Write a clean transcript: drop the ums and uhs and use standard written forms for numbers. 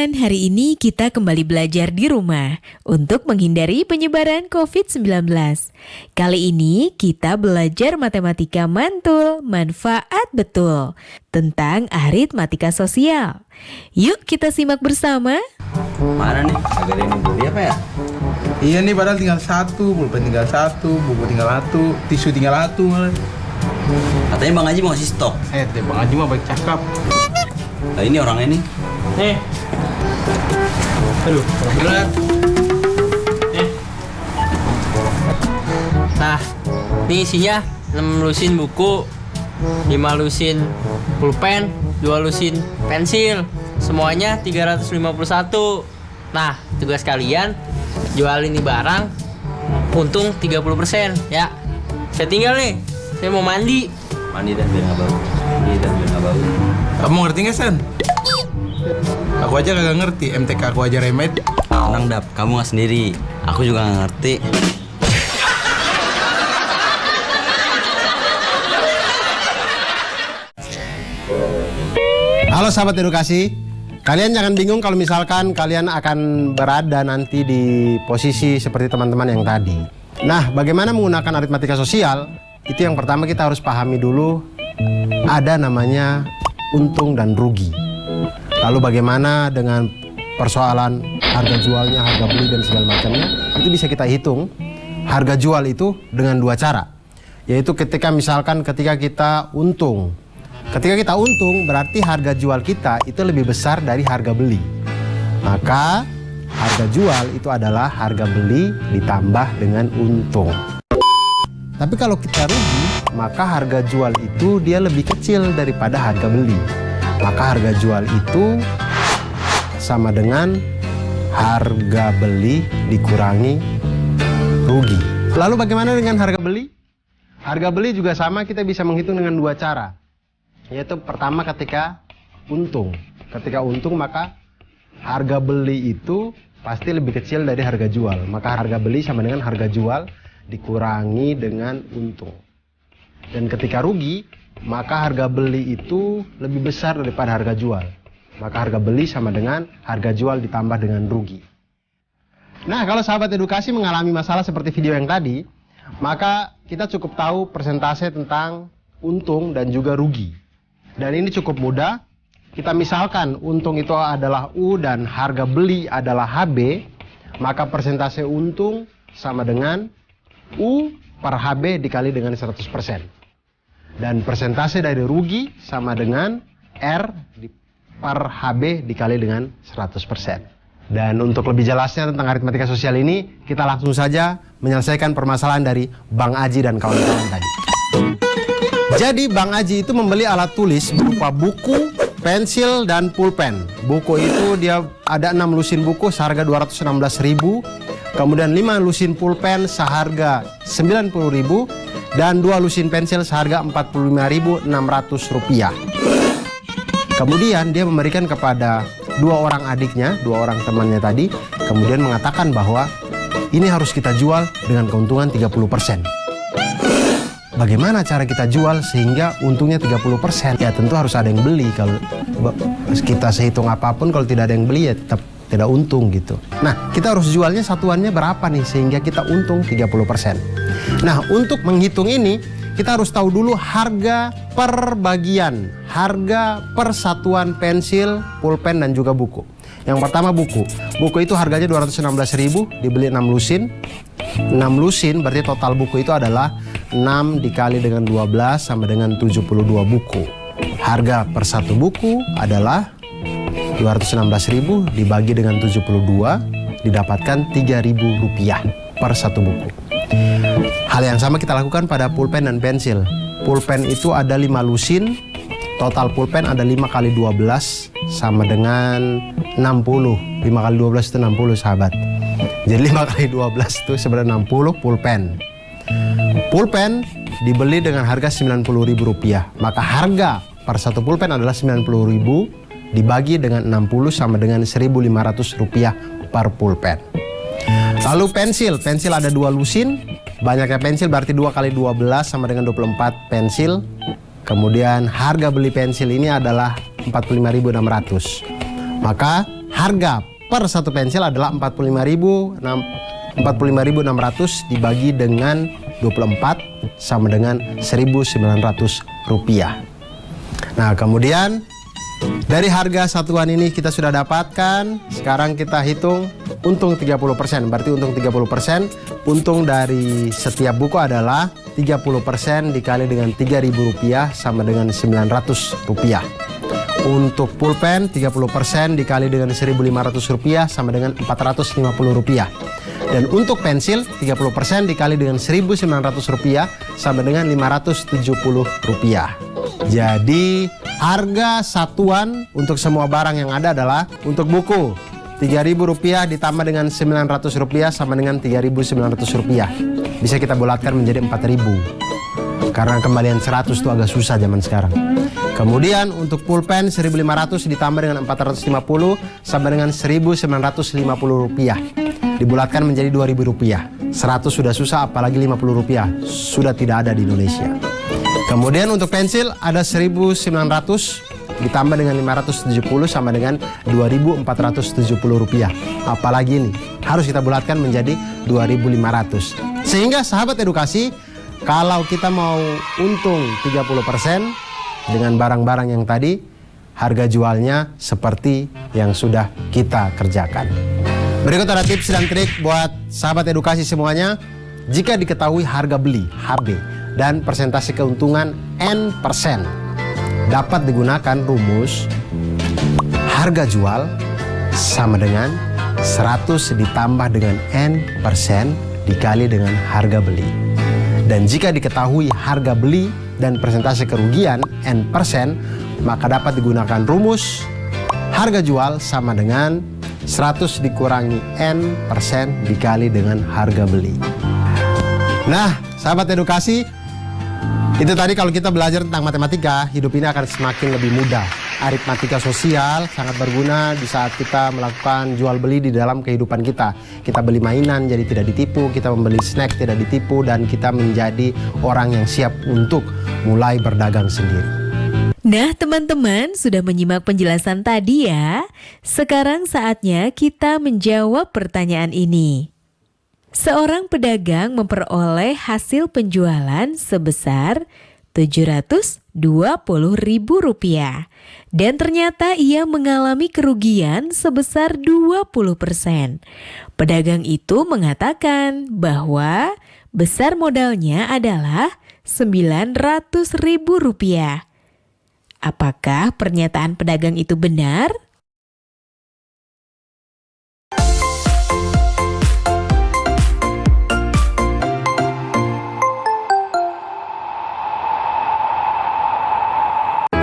teman-teman, hari ini kita kembali belajar di rumah untuk menghindari penyebaran COVID-19. Kali ini kita belajar matematika mantul, manfaat betul, tentang aritmatika sosial. Yuk kita simak bersama. Mana nih? Agak ada yang beli apa ya? Iya nih, padahal tinggal satu, pulpen tinggal satu, buku tinggal satu, tisu tinggal satu malah. Katanya Bang Haji mau ngasih stok. Bang Haji mah baik cakap. Nah ini orangnya nih. Aduh, berat. Nah, ini isinya 6 lusin buku, 5 lusin pulpen, 2 lusin pensil. Semuanya 351. Nah, tugas kalian jual ini barang untung 30% ya. Saya tinggal nih. Saya mau mandi. Mandi dan biar nggak bau. Mandi dan biar nggak bau. Kamu ngerti nggak, San? Aku aja kagak ngerti, MTK aku aja remet. Tenang Dap, kamu nggak sendiri. Aku juga nggak ngerti. Halo sahabat edukasi, kalian jangan bingung kalau misalkan kalian akan berada nanti di posisi seperti teman-teman yang tadi. Nah, bagaimana menggunakan aritmatika sosial? Itu yang pertama kita harus pahami dulu, ada namanya untung dan rugi. Lalu bagaimana dengan persoalan harga jualnya, harga beli dan segala macamnya, itu bisa kita hitung harga jual itu dengan dua cara. Yaitu ketika kita untung. Ketika kita untung berarti harga jual kita itu lebih besar dari harga beli. Maka harga jual itu adalah harga beli ditambah dengan untung. Tapi kalau kita rugi, maka harga jual itu dia lebih kecil daripada harga beli. Maka harga jual itu sama dengan harga beli dikurangi rugi. Lalu bagaimana dengan harga beli? Harga beli juga sama, kita bisa menghitung dengan dua cara. Yaitu pertama ketika untung. Ketika untung maka harga beli itu pasti lebih kecil dari harga jual. Maka harga beli sama dengan harga jual dikurangi dengan untung. Dan ketika rugi, maka harga beli itu lebih besar daripada harga jual. Maka harga beli sama dengan harga jual ditambah dengan rugi. Nah, kalau sahabat edukasi mengalami masalah seperti video yang tadi, maka kita cukup tahu persentase tentang untung dan juga rugi. Dan ini cukup mudah. Kita misalkan untung itu adalah U dan harga beli adalah HB, maka persentase untung sama dengan U per HB dikali dengan 100%. Dan persentase dari rugi sama dengan R per HB dikali dengan 100%. Dan untuk lebih jelasnya tentang aritmatika sosial ini, kita langsung saja menyelesaikan permasalahan dari Bang Aji dan kawan-kawan tadi. Jadi Bang Aji itu membeli alat tulis berupa buku, pensil, dan pulpen. Buku itu dia ada 6 lusin buku seharga 216.000, kemudian 5 lusin pulpen seharga 90.000, dan 2 lusin pensil seharga 45.600 rupiah. Kemudian dia memberikan kepada 2 orang adiknya, 2 orang temannya tadi, kemudian mengatakan bahwa ini harus kita jual dengan keuntungan 30%. Bagaimana cara kita jual sehingga untungnya 30%? Ya tentu harus ada yang beli. Kalau kita sehitung apapun, kalau tidak ada yang beli ya tetap tidak untung gitu. Nah, kita harus jualnya satuannya berapa nih sehingga kita untung 30%. Nah, untuk menghitung ini kita harus tahu dulu harga per bagian, harga per satuan pensil, pulpen, dan juga buku. Yang pertama buku. Buku itu harganya 216.000, dibeli 6 lusin. 6 lusin berarti total buku itu adalah 6 dikali dengan 12 sama dengan 72 buku. Harga per satu buku adalah 216.000 dibagi dengan 72 didapatkan 3.000 rupiah per satu buku. Hal yang sama kita lakukan pada pulpen dan pensil. Pulpen itu ada 5 lusin, total pulpen ada 5 kali 12 sama dengan 60. 5 kali 12 itu 60 sahabat. Jadi 5 kali 12 itu sebenarnya 60 pulpen. Pulpen dibeli dengan harga Rp90.000. Maka harga per satu pulpen adalah Rp90.000 dibagi dengan 60 sama dengan Rp1.500 per pulpen. Lalu pensil. Pensil ada 2 lusin. Banyaknya pensil berarti 2 kali 12 sama dengan 24 pensil. Kemudian harga beli pensil ini adalah Rp45.600. Maka harga per satu pensil adalah 45.600 dibagi dengan 24 sama dengan 1.900 rupiah. Nah, kemudian dari harga satuan ini kita sudah dapatkan. Sekarang kita hitung untung 30%. Berarti untung 30%. Untung dari setiap buku adalah 30% dikali dengan 3.000 rupiah sama dengan 900 rupiah. Untuk pulpen 30% dikali dengan 1.500 rupiah sama dengan 450 rupiah. Dan untuk pensil 30% dikali dengan 1.900 rupiah sama dengan 570 rupiah. Jadi harga satuan untuk semua barang yang ada adalah untuk buku 3.000 rupiah ditambah dengan 900 rupiah sama dengan 3.900 rupiah. Bisa kita bulatkan menjadi 4.000. Karena kembalian 100 itu agak susah zaman sekarang. Kemudian untuk pulpen 1.500 ditambah dengan 450 sama dengan 1.950 rupiah. Dibulatkan menjadi 2.000 rupiah. 100 sudah susah, apalagi 50 rupiah. Sudah tidak ada di Indonesia. Kemudian untuk pensil ada 1.900 ditambah dengan 570 sama dengan 2.470 rupiah. Apalagi ini harus kita bulatkan menjadi 2.500. Sehingga sahabat edukasi, kalau kita mau untung 30% dengan barang-barang yang tadi, harga jualnya seperti yang sudah kita kerjakan. Berikut ada tips dan trik buat sahabat edukasi semuanya. Jika diketahui harga beli HB dan persentase keuntungan N%, dapat digunakan rumus harga jual sama dengan 100 ditambah dengan N% dikali dengan harga beli. Dan jika diketahui harga beli dan persentase kerugian N%, maka dapat digunakan rumus harga jual sama dengan 100 dikurangi N% dikali dengan harga beli. Nah, sahabat edukasi, itu tadi kalau kita belajar tentang matematika, hidup ini akan semakin lebih mudah. Aritmatika sosial sangat berguna di saat kita melakukan jual beli di dalam kehidupan kita. Kita beli mainan jadi tidak ditipu, kita membeli snack tidak ditipu, dan kita menjadi orang yang siap untuk mulai berdagang sendiri. Nah, teman-teman sudah menyimak penjelasan tadi ya. Sekarang saatnya kita menjawab pertanyaan ini. Seorang pedagang memperoleh hasil penjualan sebesar Rp720.000 dan ternyata ia mengalami kerugian sebesar 20%. Pedagang itu mengatakan bahwa besar modalnya adalah Rp900.000. Apakah pernyataan pedagang itu benar?